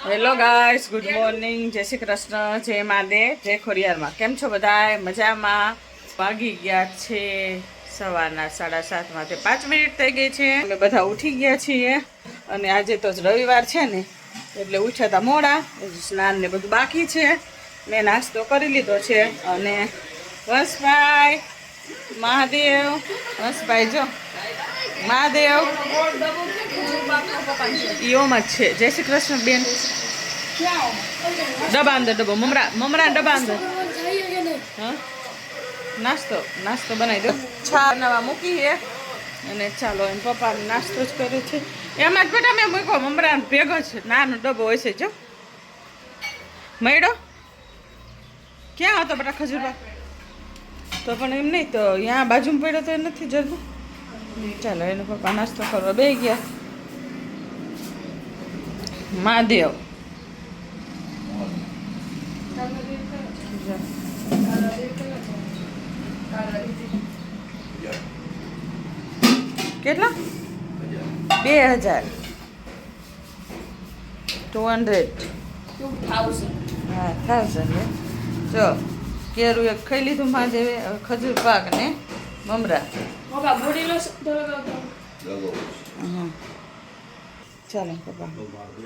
Hello guys, good morning, જય શ્રી કૃષ્ણ, જય મહાદેવ, જય ખોડિયારમાં. કેમ છો બધાય? મજામાં? વાગી ગયા છે સવારના 7:30, 5 મિનિટ થઈ ગઈ છે. અમે બધા ઉઠી ગયા છીએ અને આજે તો રવિવાર છે ને એટલે ઉઠ્યા હતા મોડા. સ્નાન ને બધું બાકી છે. મેં નાસ્તો કરી લીધો છે અને વંશભાઈ, મહાદેવ, વંશભાઈ જો મહાદેવ ઈઓમ જ છે. જય શ્રી કૃષ્ણ બેન. ડબ્બા અંદર ડબ્બો મમરા ડબ્બા અંદર. હા, નાસ્તો બનાવી દો. છા બનાવવા મૂકી છે અને ચાલો એમ પપ્પા નાસ્તો જ કરે છે. એમાં જ બેટા મેં મૂક્યો મમરા ભેગો છે. નાનો ડબ્બો હોય છે જો. મળ્યો ક્યાં હતો બેટા ખજૂરપાક? તો પણ એમ નહીં તો અહીંયા બાજુમાં પડ્યો તો એ નથી જતું. ચાલો એને પપ્પા નાસ્તો કરવા બે ગયા. મહાદેવ કેટલા? 2000 200 હા 1000. જો કેરું એક ખાઈ લીધું મહાદેવે. હવે ખજૂર પાક ને મમરા. ચાલો પપ્પા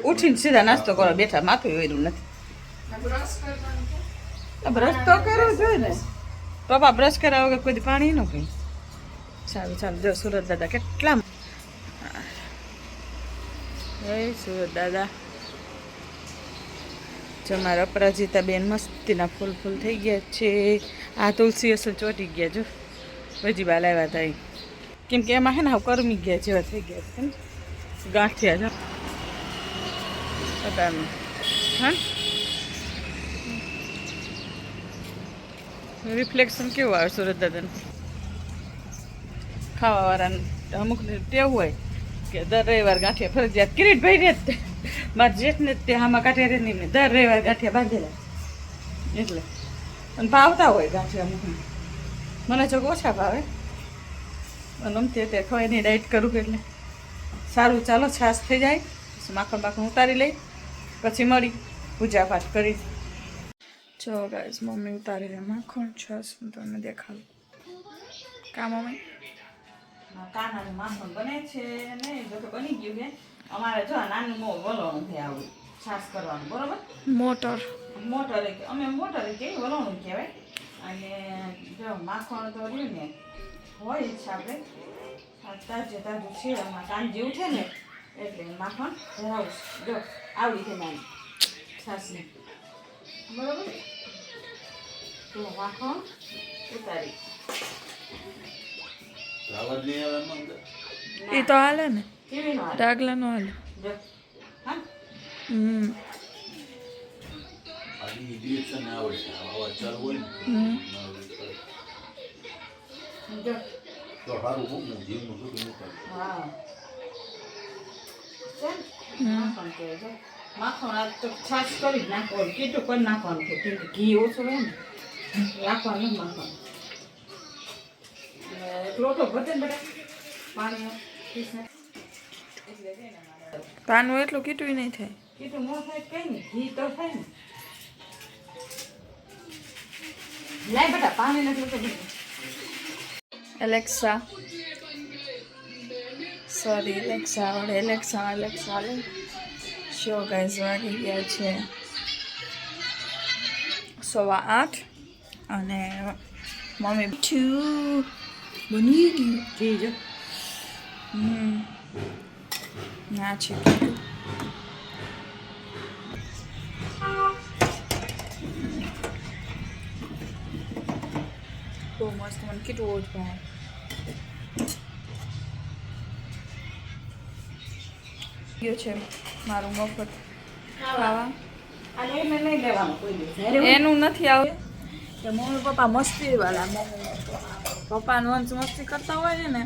ઉઠીને સીધા નાસ્તો કરો બેઠા. માથું વેર્યું નથી. બ્રશ તો કરવો જોઈએ ને પપ્પા. બ્રશ કર્યા વગર કોઈ પાણી ન પી. સારું ચાલો. જો સુરત દાદા કેટલા. એ સુરત દાદા જો મારા અપરાજિતા બેન મસ્તીના ફૂલ થઈ ગયા છે. આ તુલસી અસલ ચોટી ગયા જો. હજી બાલ આવ્યા હતા કેમ કે એમાં હે ને કરમી ગયા જેવા થઈ ગયા છે. ગાંઠિયા જો પતામાં. હા, રિફ્લેક્શન કેવું આવે સુરત દાદાને. ખાવાવાળાને અમુકને ટેવ હોય કે દર રવિવાર ગાંઠિયા ફરજિયાત. કિરીટભાઈ ને જ મારા જેઠને જ તે આમાં કાંઠે નહીં દર રવિવાર ગાંઠિયા બાંધેલા એટલે. અને ભાવતા હોય ગાંઠિયા અમુકને. મને જો ઓછા ભાવે અને અમથી અત્યારે ખવાય નહીં ડાયટ કરું એટલે સારું. ચાલો છાશ થઈ જાય પછી માખણ ઉતારી લઈ પછી મળી પૂજા પાઠ કરી. જો ગાઈસ મમ્મી ઉતારી લે માખણ છાશ. હું તમને દેખાડું. કા મમ્મી કાનાનું માખણ બને છે ને જો કે બની ગયું છે. અમારે જો નાનું વલોણું છે આવું છાશ કરવાનું. બરોબર, મોટર અમે મોટરે કે વલોણું કહેવાય. અને જો માખણ તો રહ્યું ને હોય જ છે આપણે તાજું છે. આમાં કાંજી ઉઠે ને એટલે માખણ ધરાવું. જો આવડી છે નાની છાશની. બરોબર, તો માખણ ઉતારી. એ તો હાલે ને ડાગલા નો હાલે. જો હા જો હા માખણ કે જો માખણ આ તો છાશ કરી જ નાખવાનું. કીધું કરી નાખવાનું છે કેમ કે ઘી ઓછું હોય ને રાખવાનું માખણ. લોટો ભરતે ને બધા પાણી એટલે પાનું એટલું કીટું નહીં થાય. કીધું ન થાય કઈ નહીં. ઘી તો થાય ને. લાય બેટા પાણી નથી તો એલેક્સા લે. શો ગાઈસ વાગી ગયા છે 8:15 અને મમ્મી બની ગયું. ઘી જો ના છે કીધું. બહુ મસ્ત. મને કીધું જ ભાઈ ગયો છે મારું મફત ખાવા. એનું નથી આવે કે મમ્મી પપ્પા મસ્તી વાળા. પપ્પાનો વંશ મસ્તી કરતા હોય ને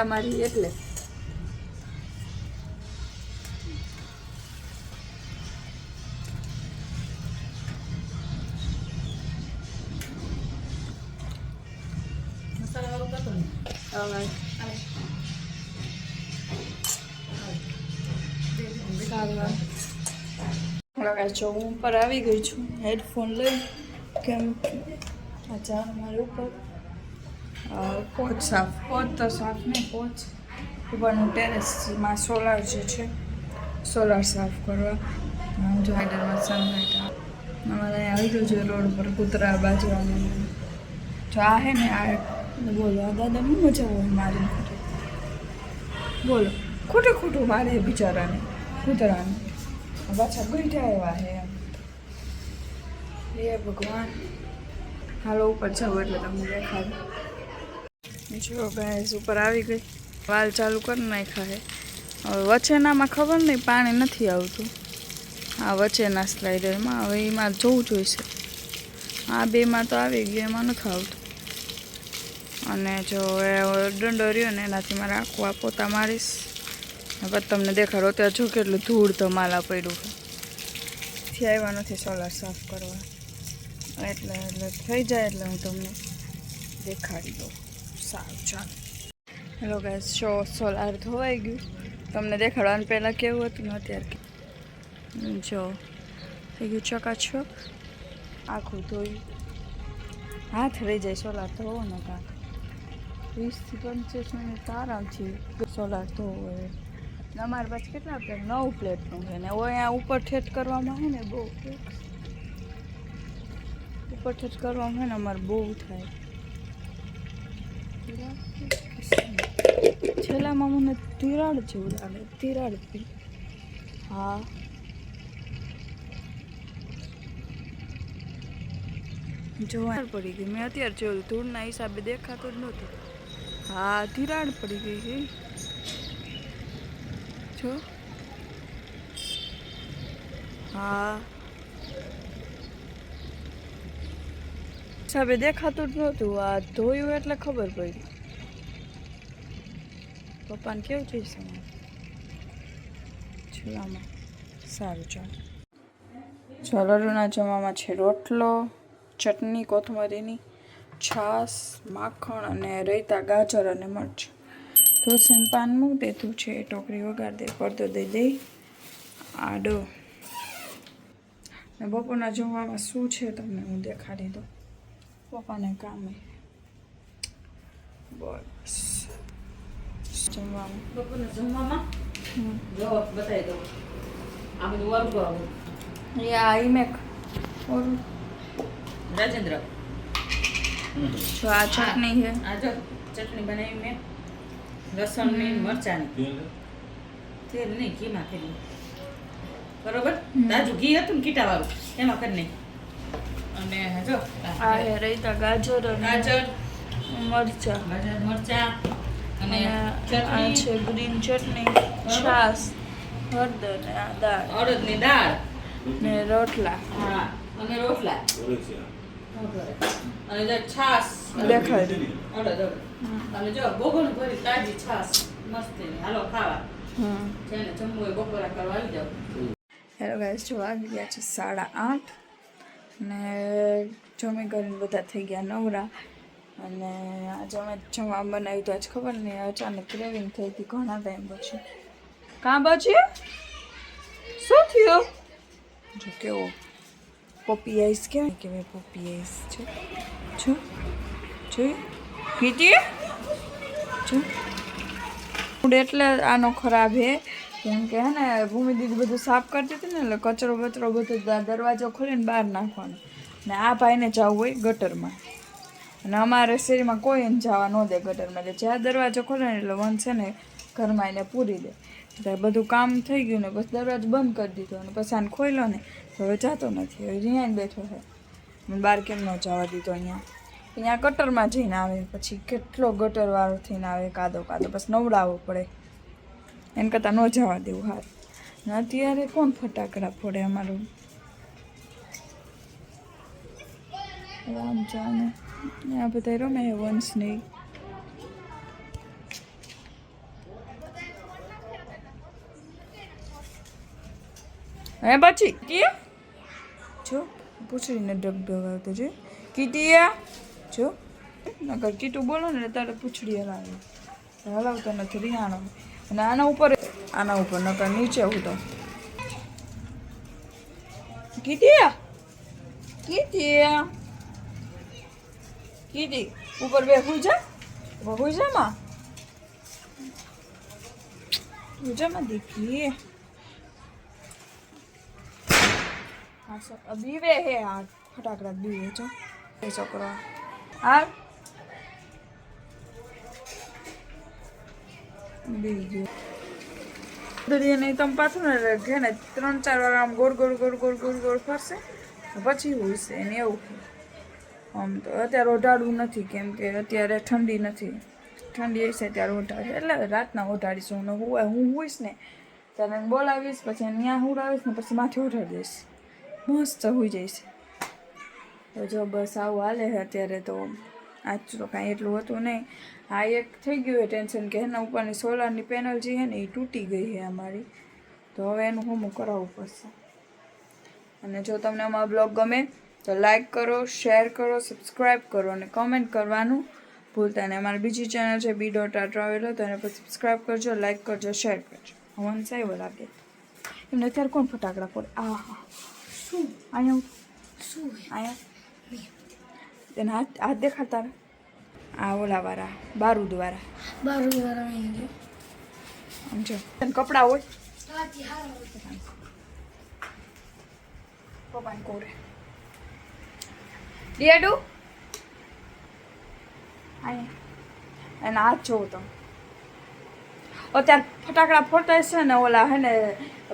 મારી એટલે. હવે જો હું ઉપર આવી ગઈ છું હેડફોન લઈ કેમ અચ્છા મારે ઉપર પોચ સાફ પોચ તો સાફ નહીં પોચ ઉપરનું ટેરેસમાં સોલાર જે છે સોલાર સાફ કરવા જો હાઈડરમાં સનલાઇટ અમારે અહીંયા આવી ગયું છે રોડ પર કૂતરા બાજવાનું જો આ હે ને આ બોલો આ દાદાની મજા હોય મારી ખોટે બોલો ખોટું ખોટું મારે બિચારાને કૂતરાને પાછા ગઈઠા એવા હે એમ હે ભગવાન હાલો ઉપર જાવ એટલે તમને દેખાડું જો ગાઈસ ઉપર આવી ગઈ વાલ ચાલુ કરી નાખ્યા હે હવે વચ્ચેનામાં ખબર નહીં પાણી નથી આવતું આ વચ્ચેના સ્લાઇડરમાં હવે એમાં જોવું જોઈશે આ બેમાં તો આવી ગયું એમાં નથી આવતું અને જો એ દંડો રહ્યો ને એનાથી મારે આખું આ પોતા મારીશ પછી તમને દેખાડો ત્યાં જો કેટલું ધૂળ ધમાલા પડ્યું છે આવ્યા નથી સોલાર સાફ કરવા એટલે થઈ જાય એટલે હું તમને દેખાડી દઉં સારું ચાલો હેલો ગાઈસ શો સોલાર ધોવાઈ ગયું તમને દેખાડવાનું પહેલાં કેવું હતું ને અત્યારે જો થઈ ગયું ચકાચક આખું ધોયું હાથ રહી જાય સોલાર ધોવો ને કાંક 20 થી 25 મિનિટ આરામથી સોલાર ધોવો અમારે પાછું કેટલા પ્લેટ 9 પ્લેટનું છે ને અહીંયા ઉપર ઠેઠ કરવામાં છે ને બહુ ઉપર ઠેઠ કરવામાં છે ને અમારે બહુ થાય છેલ્લામાં મને તિરાડ જેવું લાગે તિરાડ હા જોવા પડી ગઈ મેં અત્યારે જોયું ધૂળના હિસાબે દેખાતું જ નહોતું હા તિરાડ પડી ગઈ છે જો હા હિસાબે દેખાતું જ નહોતું આ ધોયું એટલે ખબર પડી પપ્પાને કેવું જોઈશે ચૂલામાં સારું ચાલો લડુના જમવામાં છે રોટલો ચટણી કોથમરીની છાશ માખણ અને રૈતા ગાજર અને મરચાં તુલસીનું પાન મૂકી દીધું છે ટોકરી વગાડી દે પડદો દઈ દઈ આડો ને બપોરના જમવામાં શું છે તમને હું દેખાડી દઉં પપ્પાને કામે બસ જમવામાં બપોરના જમવામાં જો બતાવી દઉં આ બધું વર્ગ આવું યા ઈમેક ઓર રાજેન્દ્ર જો આ ચટણી છે આ જો ચટણી બનાવી મેં લસણની મરચાંની તેલ નહીં ઘીમાં કરી બરોબર તાજું ઘી હતું ને કીટાવાળું એમાં કરી નહીં અને જો આ હે રૈતા ગાજર ગાજર મરચાં મરચાં અને આ ચટણી છે ગ્રીન ચટણી છાશ હળદર ને આ દાળ અડદની દાળ ને રોટલા હા અને રોટલા અને જો છાશ દેખાડી અડદ અને જો બોગણ ભરી તાજી છાશ મસ્ત હાલો ખાવા જેને જમવું હોય બપોરા કરવા આવી જાવ હેલો ગાઈસ જો આવી ગયા છે 8:30 ને જમી કરીને બધા થઈ ગયા નવરા અને આજે અમે જમવા બનાવ્યું તો આજ ખબર નહીં અચાનક ક્રેવિંગ થઈ હતી ઘણા ટાઈમ પછી કાં બચી શું થયું જો કેવો પોપી આઈસ કહેવાય કે ભાઈ પોપી આઈસ છે જો જોઈ કીટી જો ફૂડ એટલે આનો ખરાબ હે કેમ કે હે ને ભૂમિ દીદી બધું સાફ કરતી હતી ને એટલે કચરો બચરો બધો દરવાજો ખોલીને બહાર નાખવાનો ને આ ભાઈને જવું હોય ગટરમાં અને અમારે શેરીમાં કોઈ એને જવા ન દે ગટરમાં એટલે જ્યાં દરવાજો ખોલે ને એટલે વન છે ને ઘરમાં એને પૂરી દે એટલે બધું કામ થઈ ગયું ને બસ દરવાજો બંધ કરી દીધો અને પછી આને ખોલ્યો ને તો હવે જતો નથી હવે અહીંયા બેઠો છે બહાર કેમ ન જવા દીધો અહીંયા ગટરમાં જઈને આવે પછી કેટલો ગટરવાળો થઈને આવે કાદો કાદો બસ નવડાવવો પડે એને કરતાં ન જવા દેવું હાર ને અત્યારે કોણ ફટાકડા ફોડે અમારું રામ જાને આ બધા રમે વંશ નહીં હે પછી જો પૂછડીને ડગડગ આવતો જો કીટીયા જો નકર કીટું બોલો ને તારે પૂછડી હલાવે હલાવતો નથી રિહાણો અને આના ઉપર નકર નીચે હું તો કીધી કીધી ઉપર બે હુઈ જા માં હુજામાં દીખી બીવે હે આ ફટાકડા બીવે છો એ છોકરો આ બી ગયો દરિયાને તમે પાછું ને ઘે ને 3-4 વાર આમ ગોળ ફરશે પછી હોય છે એને એવું આમ તો અત્યારે ઓઢાડવું નથી કેમ કે અત્યારે ઠંડી નથી ઠંડી હશે ત્યારે ઓઢાડે એટલે રાતના ઓઢાડીશું હું હોઈશ ને ત્યારે બોલાવીશ પછી ત્યાં ઉડાવીશ ને પછી માથે ઓઢાડી દઈશ મસ્ત હોઈ જઈશ તો જો બસ આવું હાલે છે અત્યારે તો આજ તો કાંઈ એટલું હતું નહીં આ એક થઈ ગયું ટેન્શન કે એના ઉપરની સોલારની પેનલ જે છે ને એ તૂટી ગઈ છે અમારી તો હવે એનું હોમવર્ક કરાવવું પડશે અને જો તમને અમારો બ્લોગ ગમે તો લાઈક કરો શેર કરો સબસ્ક્રાઈબ કરો અને કમેન્ટ કરવાનું ભૂલતા નહીં અમારી બીજી ચેનલ છે B.Traveler તો એને પર સબસ્ક્રાઈબ કરજો લાઈક કરજો શેર કરજો હવન સાહેબ લાગે એમને અત્યારે કોણ ફટાકડા પડે શું અહીંયા તેને હાથ દેખાડતા આ ઓલાવાળા બારૂદવાળા સમજો તને કપડાં હોય પપ્પાને કોરે ડિયાડુ અહીંયા અને હાથ જોવો તમે અત્યારે ફટાકડા ફોડતા છે ને ઓલા હે ને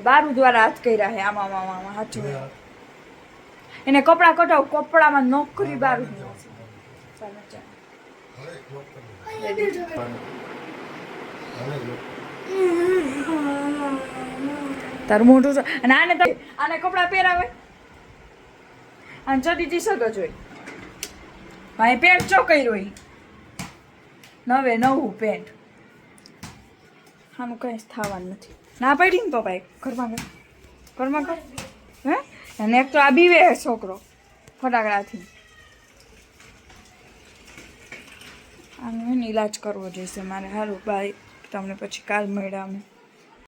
બારૂદવાળા હાથ કર્યા છે આમાં હાથ જોવો એને કપડાં કઢાવ કપડામાં નોકરી બારું તારું મોઢું છે અને આને કપડાં પહેરાવે અને ચડી ટી શર્ટ જ હોય ભાઈ પેન્ટ ચોકઈ રોઈ નવું પેન્ટ આનું કંઈ થવાનું નથી ના પડી ને પપ્પાએ ઘરમાં કર હે અને એક તો આ બીવે છોકરો ફટાકડાથી આનો એને ઈલાજ કરવો જોઈશે મારે સારું બાય તમને પછી કાલ મળ્યા અમે